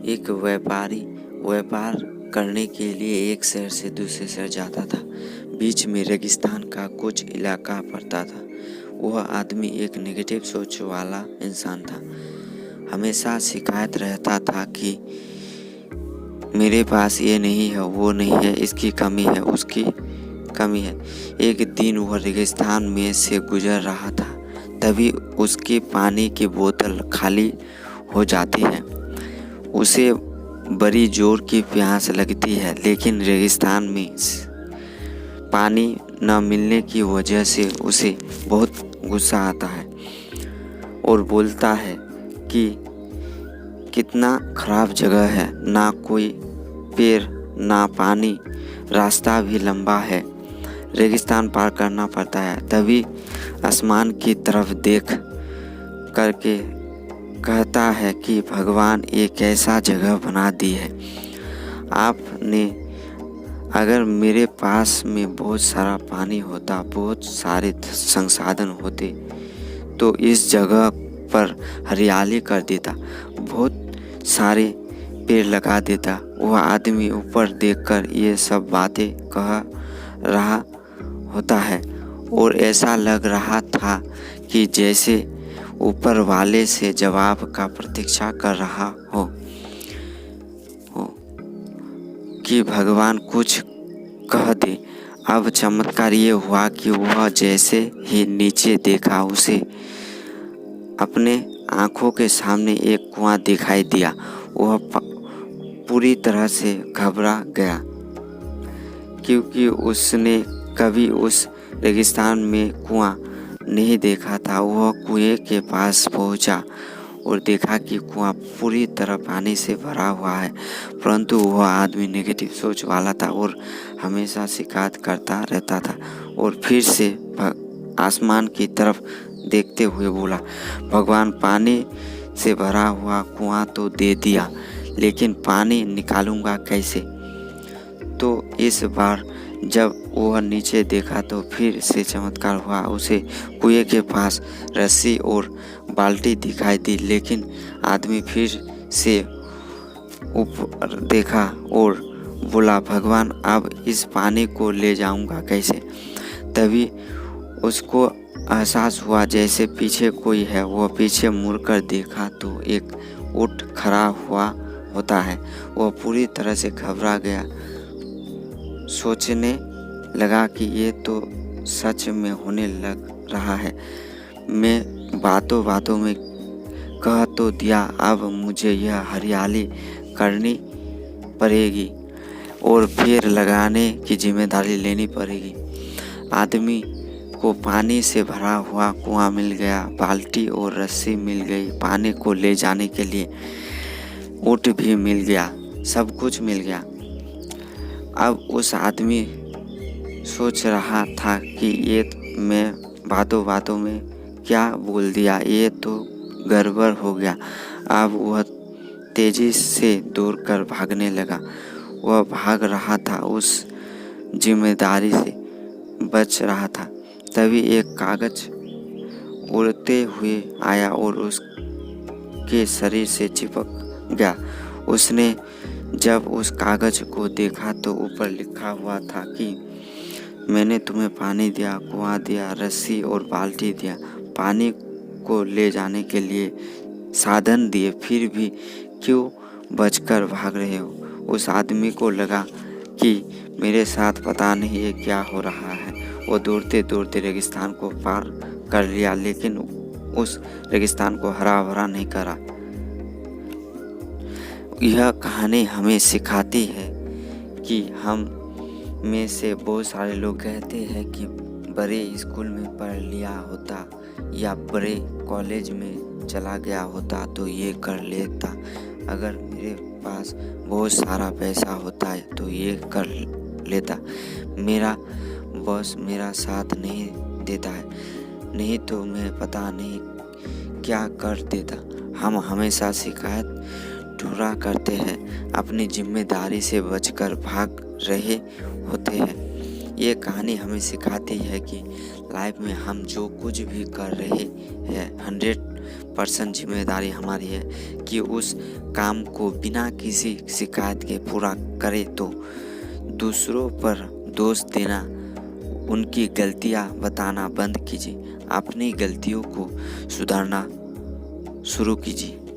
एक व्यापारी व्यापार करने के लिए एक शहर से दूसरे शहर जाता था। बीच में रेगिस्तान का कुछ इलाका पड़ता था। वह आदमी एक नेगेटिव सोच वाला इंसान था। हमेशा शिकायत रहता था कि मेरे पास ये नहीं है, वो नहीं है, इसकी कमी है, उसकी कमी है। एक दिन वह रेगिस्तान में से गुजर रहा था, तभी उसकी पानी की बोतल खाली हो जाती है। उसे बड़ी जोर की प्यास लगती है, लेकिन रेगिस्तान में पानी न मिलने की वजह से उसे बहुत गुस्सा आता है और बोलता है कि कितना खराब जगह है, ना कोई पेड़ ना पानी, रास्ता भी लंबा है, रेगिस्तान पार करना पड़ता है। तभी आसमान की तरफ देख करके कहता है कि भगवान एक ऐसा जगह बना दी है, आपने अगर मेरे पास में बहुत सारा पानी होता, बहुत सारे संसाधन होते तो इस जगह पर हरियाली कर देता, बहुत सारे पेड़ लगा देता। वह आदमी ऊपर देखकर ये सब बातें कह रहा होता है और ऐसा लग रहा था कि जैसे ऊपर वाले से जवाब का प्रतीक्षा कर रहा हो कि भगवान कुछ कह दे। अब चमत्कार ये हुआ कि वह जैसे ही नीचे देखा, उसे अपने आंखों के सामने एक कुआं दिखाई दिया। वह पूरी तरह से घबरा गया, क्योंकि उसने कभी उस रेगिस्तान में कुआं नहीं देखा था। वह कुएं के पास पहुंचा और देखा कि कुआं पूरी तरह पानी से भरा हुआ है, परंतु वह आदमी नेगेटिव सोच वाला था और हमेशा शिकायत करता रहता था। और फिर से आसमान की तरफ देखते हुए बोला, भगवान पानी से भरा हुआ कुआं तो दे दिया, लेकिन पानी निकालूंगा कैसे? तो इस बार जब वह नीचे देखा तो फिर से चमत्कार हुआ। उसे कुएं के पास रस्सी और बाल्टी दिखाई दी, लेकिन आदमी फिर से ऊपर देखा और बोला, भगवान अब इस पानी को ले जाऊंगा कैसे? तभी उसको एहसास हुआ जैसे पीछे कोई है। वह पीछे मुड़कर देखा तो एक ऊंट खड़ा हुआ होता है। वह पूरी तरह से घबरा गया, सोचने लगा कि ये तो सच में होने लग रहा है। मैं बातों बातों में कह तो दिया, अब मुझे यह हरियाली करनी पड़ेगी और पेड़ लगाने की जिम्मेदारी लेनी पड़ेगी। आदमी को पानी से भरा हुआ कुआं मिल गया, बाल्टी और रस्सी मिल गई, पानी को ले जाने के लिए ऊंट भी मिल गया, सब कुछ मिल गया। अब उस आदमी सोच रहा था कि ये मैं बातों बातों में क्या बोल दिया, ये तो गड़बड़ हो गया। अब वह तेजी से दौड़कर भागने लगा। वह भाग रहा था, उस जिम्मेदारी से बच रहा था। तभी एक कागज उड़ते हुए आया और उसके शरीर से चिपक गया। उसने जब उस कागज को देखा तो ऊपर लिखा हुआ था कि मैंने तुम्हें पानी दिया, कुआं दिया, रस्सी और बाल्टी दिया, पानी को ले जाने के लिए साधन दिए, फिर भी क्यों बचकर भाग रहे हो? उस आदमी को लगा कि मेरे साथ पता नहीं है क्या हो रहा है। वो दौड़ते दौड़ते रेगिस्तान को पार कर लिया, लेकिन उस रेगिस्तान को हरा भरा नहीं करा। यह कहानी हमें सिखाती है कि हम में से बहुत सारे लोग कहते हैं कि बड़े स्कूल में पढ़ लिया होता या बड़े कॉलेज में चला गया होता तो ये कर लेता, अगर मेरे पास बहुत सारा पैसा होता है तो ये कर लेता, मेरा बॉस मेरा साथ नहीं देता है, नहीं तो मैं पता नहीं क्या कर देता। हम हमेशा शिकायत ढूंढा करते हैं, अपनी जिम्मेदारी से बचकर भाग रहे होते हैं। ये कहानी हमें सिखाती है कि लाइफ में हम जो कुछ भी कर रहे हैं 100 % जिम्मेदारी हमारी है कि उस काम को बिना किसी शिकायत के पूरा करें। तो दूसरों पर दोष देना, उनकी गलतियां बताना बंद कीजिए। अपनी गलतियों को सुधारना शुरू कीजिए।